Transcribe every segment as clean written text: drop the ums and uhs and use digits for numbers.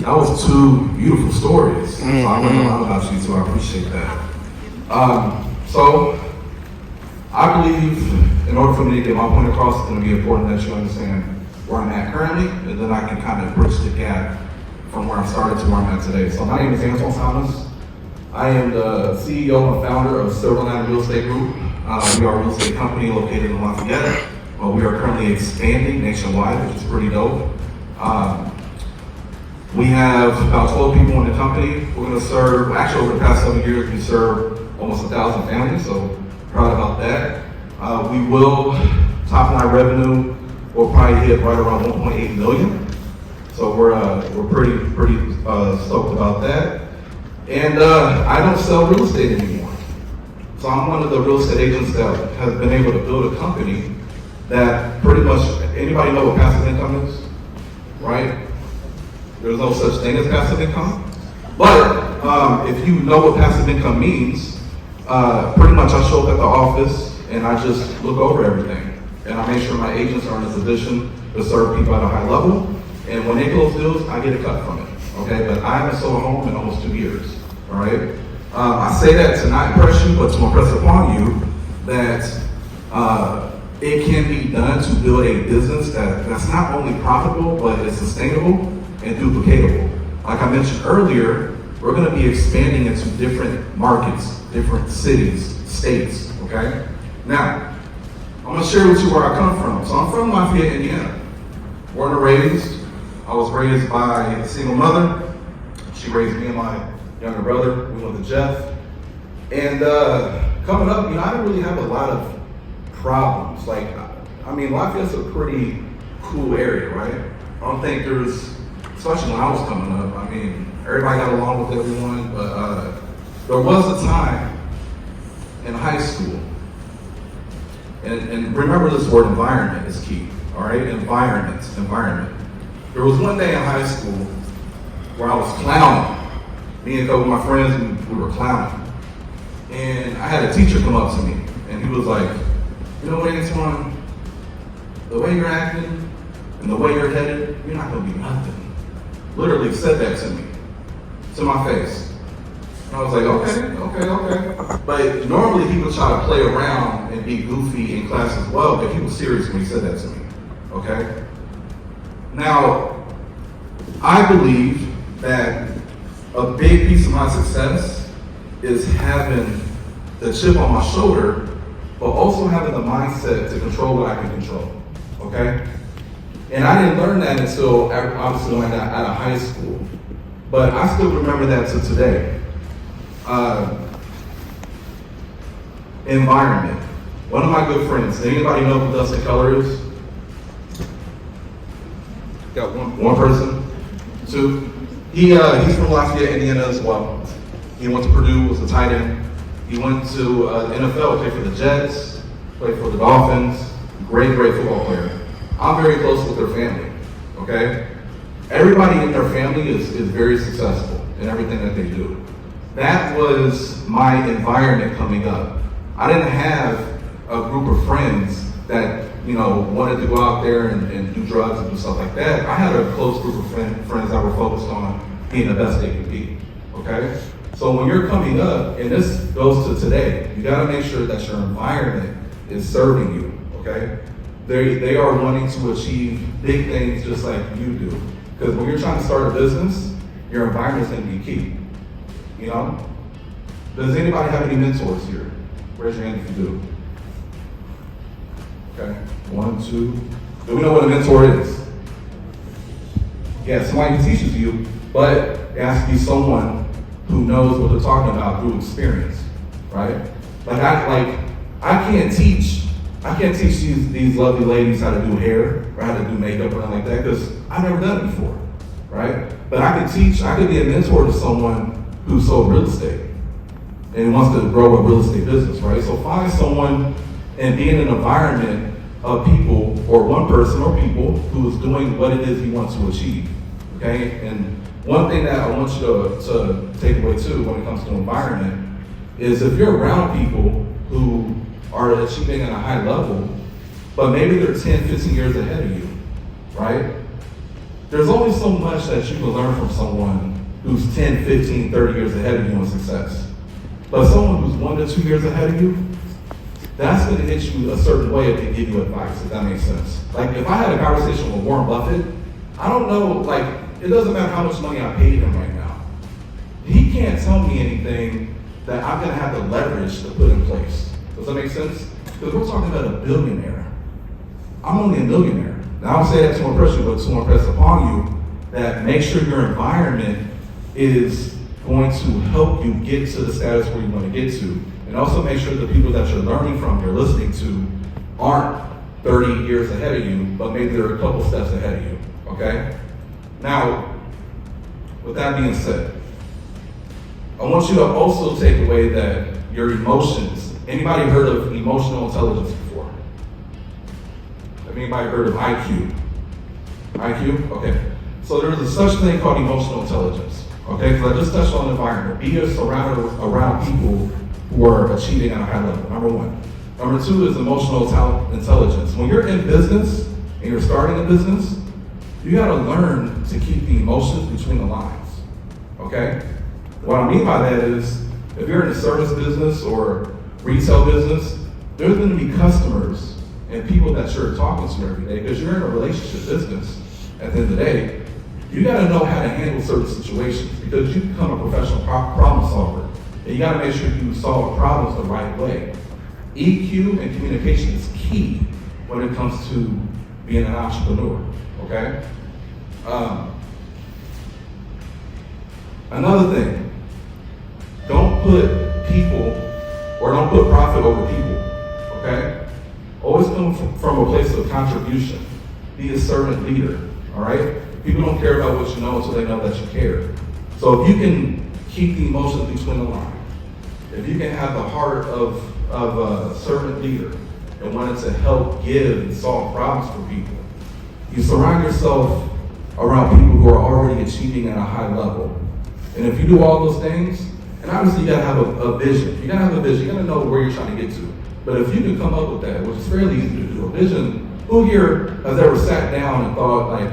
That was two beautiful stories. So I learned a lot about you too. I appreciate that. So I believe in order for me to get my point across, it's going to be important that you understand where I'm at currently, and then I can kind of bridge the gap from where I started to where I'm at today. So my name is Anthwon Thomas. I am the CEO and founder of Silverland Real Estate Group. We are a real estate company located in Lafayette. We are currently expanding nationwide, which is pretty dope. We have about 12 people in the company. We're going to serve, actually over the past 7 years, we served almost 1,000 families, so proud about that. We will, top line revenue, we'll probably hit right around 1.8 million. So we're pretty stoked about that. And I don't sell real estate anymore. So I'm one of the real estate agents that has been able to build a company that pretty much, anybody know what passive income is? Right? There's no such thing as passive income. But if you know what passive income means, pretty much I show up at the office and I just look over everything. And I make sure my agents are in a position to serve people at a high level. And when they close deals, I get a cut from it. Okay, but I haven't sold a home in almost 2 years. All right. I say that to not impress you, but to impress upon you that it can be done to build a business that's not only profitable, but it's sustainable and duplicatable. Like I mentioned earlier, we're going to be expanding into different markets, different cities, states. Okay. Now, I'm going to share with you where I come from. So I'm from Lafayette, Indiana. Born and raised. I was raised by a single mother. She raised me and my younger brother. We went to Jeff. And coming up, I didn't really have a lot of problems. Like, I mean, Lafayette's a pretty cool area, right? I don't think there's, especially when I was coming up, I mean, everybody got along with everyone, but there was a time in high school, and remember this word, environment is key, all right? Environment. There was one day in high school where I was clowning. Me and a couple of my friends, we were clowning. And I had a teacher come up to me, and he was like, you know what, Anthwon, the way you're acting and the way you're headed, you're not gonna be nothing. Literally said that to me, to my face. And I was like, okay. But normally he would try to play around and be goofy in class as well, but he was serious when he said that to me, okay? Now, I believe that a big piece of my success is having the chip on my shoulder, but also having the mindset to control what I can control, okay? And I didn't learn that until obviously when I got out of high school, but I still remember that to today. Environment. One of my good friends, does anybody know who Dustin Keller is? Got one person, two. He's from Lafayette, Indiana as well. He went to Purdue, was a tight end. He went to the NFL, played for the Jets, played for the Dolphins. Great football player. I'm very close with their family, okay? Everybody in their family is very successful in everything that they do. That was my environment coming up. I didn't have a group of friends that wanted to go out there and do drugs and do stuff like that. I had a close group of friends that were focused on being the best they could be, okay? So when you're coming up, and this goes to today, you gotta make sure that your environment is serving you, okay? They are wanting to achieve big things just like you do. Because when you're trying to start a business, your environment is gonna be key, Does anybody have any mentors here? Raise your hand if you do. Okay, 1, 2. Do we know what a mentor is? Yeah, somebody who teaches you, but it has to be someone who knows what they're talking about through experience, right? I can't teach these lovely ladies how to do hair or how to do makeup or anything like that because I've never done it before, right? But I could be a mentor to someone who sold real estate and wants to grow a real estate business, right? So find someone and be in an environment of people, or one person or people, who is doing what it is you want to achieve, okay? And one thing that I want you to take away too when it comes to environment is if you're around people who are achieving at a high level, but maybe they're 10, 15 years ahead of you, right? there's only so much that you can learn from someone who's 10, 15, 30 years ahead of you in success. But someone who's 1 to 2 years ahead of you, that's going to hit you a certain way if they give you advice, if that makes sense. Like, if I had a conversation with Warren Buffett, I don't know, like, it doesn't matter how much money I paid him right now. He can't tell me anything that I'm going to have the leverage to put in place. Does that make sense? Because we're talking about a billionaire. I'm only a millionaire. Now, I don't say that to impress you, but to impress upon you that make sure your environment is going to help you get to the status where you want to get to. And also make sure the people that you're learning from, you're listening to, aren't 30 years ahead of you, but maybe they're a couple steps ahead of you, okay? Now, with that being said, I want you to also take away that your emotions, anybody heard of emotional intelligence before? Have anybody heard of IQ? IQ? Okay. So there's a such thing called emotional intelligence. Okay, because I just touched on the environment. Be surrounded around people who are achieving at a high level, number one. Number two is emotional intelligence. When you're in business and you're starting a business, you gotta learn to keep the emotions between the lines, okay? What I mean by that is, if you're in a service business or retail business, there's gonna be customers and people that you're talking to every day, because you're in a relationship business at the end of the day. You gotta know how to handle certain situations because you become a professional problem solver. And you gotta make sure you solve problems the right way. EQ and communication is key when it comes to being an entrepreneur, okay? Another thing, don't put people or don't put profit over people, okay? Always come from a place of contribution. Be a servant leader, all right? People don't care about what you know until they know that you care. So if you can keep the emotions between the lines, if you can have the heart of a servant leader and wanting to help give and solve problems for people, you surround yourself around people who are already achieving at a high level. And if you do all those things, and obviously you gotta have a vision. You gotta have a vision, you gotta know where you're trying to get to. But if you can come up with that, which is fairly easy to do, a vision, who here has ever sat down and thought, like,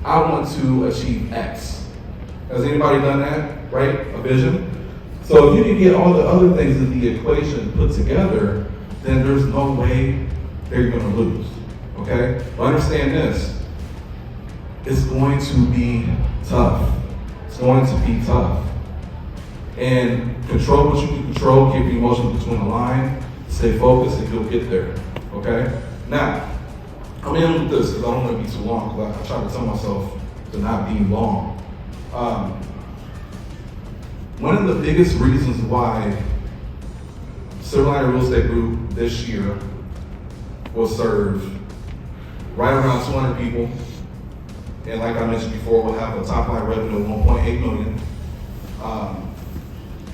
I want to achieve X? Has anybody done that, right? A vision? So if you can get all the other things in the equation put together, then there's no way that you're gonna lose, okay? But understand this, it's going to be tough. It's going to be tough. And control what you can control, keep your emotions between the line, stay focused, and you'll get there, okay? Now, I'm gonna end with this because I don't want to be too long, because I try to tell myself to not be long. One of the biggest reasons why Silver Liner Real Estate Group this year will serve right around 200 people, and like I mentioned before, we'll have a top line revenue of 1.8 million,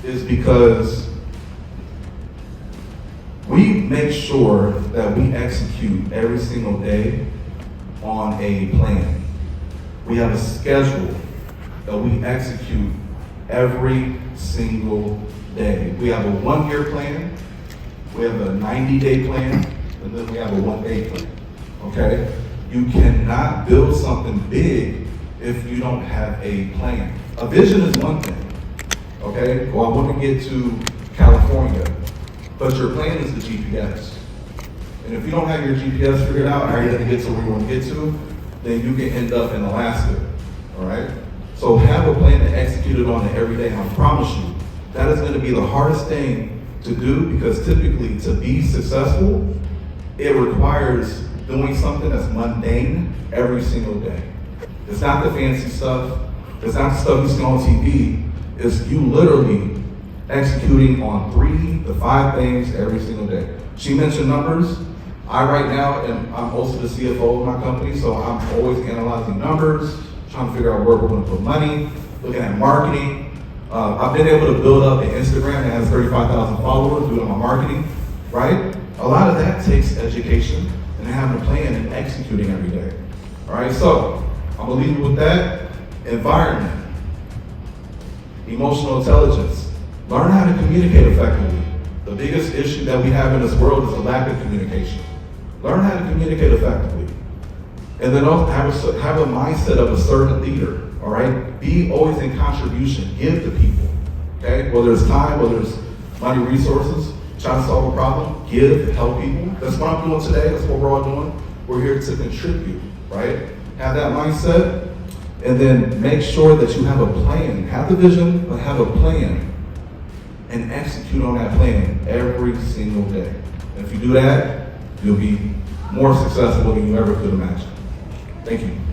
is because we make sure that we execute every single day on a plan. We have a schedule that we execute every single day. We have a 1-year plan, we have a 90-day plan, and then we have a 1-day plan, okay? You cannot build something big if you don't have a plan. A vision is one thing, okay? Well, I want to get to California, but your plan is the GPS. And if you don't have your GPS figured out, how you're going to get to where you want to get to, then you can end up in Alaska, all right? So have a plan to execute it on it every day, and I promise you, that is going to be the hardest thing to do, because typically to be successful, it requires doing something that's mundane every single day. It's not the fancy stuff, it's not the stuff you see on TV, it's you literally executing on 3 to 5 things every single day. She mentioned numbers. I'm also the CFO of my company, so I'm always analyzing numbers, trying to figure out where we're going to put money, looking at marketing. I've been able to build up an Instagram that has 35,000 followers doing my marketing, right? A lot of that takes education and having a plan and executing every day. All right, so I'm gonna leave you with that. Environment, emotional intelligence. Learn how to communicate effectively. The biggest issue that we have in this world is a lack of communication. Learn how to communicate effectively. And then also have a mindset of a servant leader, all right? Be always in contribution, give to people, okay? Whether it's time, whether it's money, resources, trying to solve a problem, give, help people. That's what I'm doing today, that's what we're all doing. We're here to contribute, right? Have that mindset, and then make sure that you have a plan. Have the vision, but have a plan, and execute on that plan every single day. And if you do that, you'll be more successful than you ever could imagine. Thank you.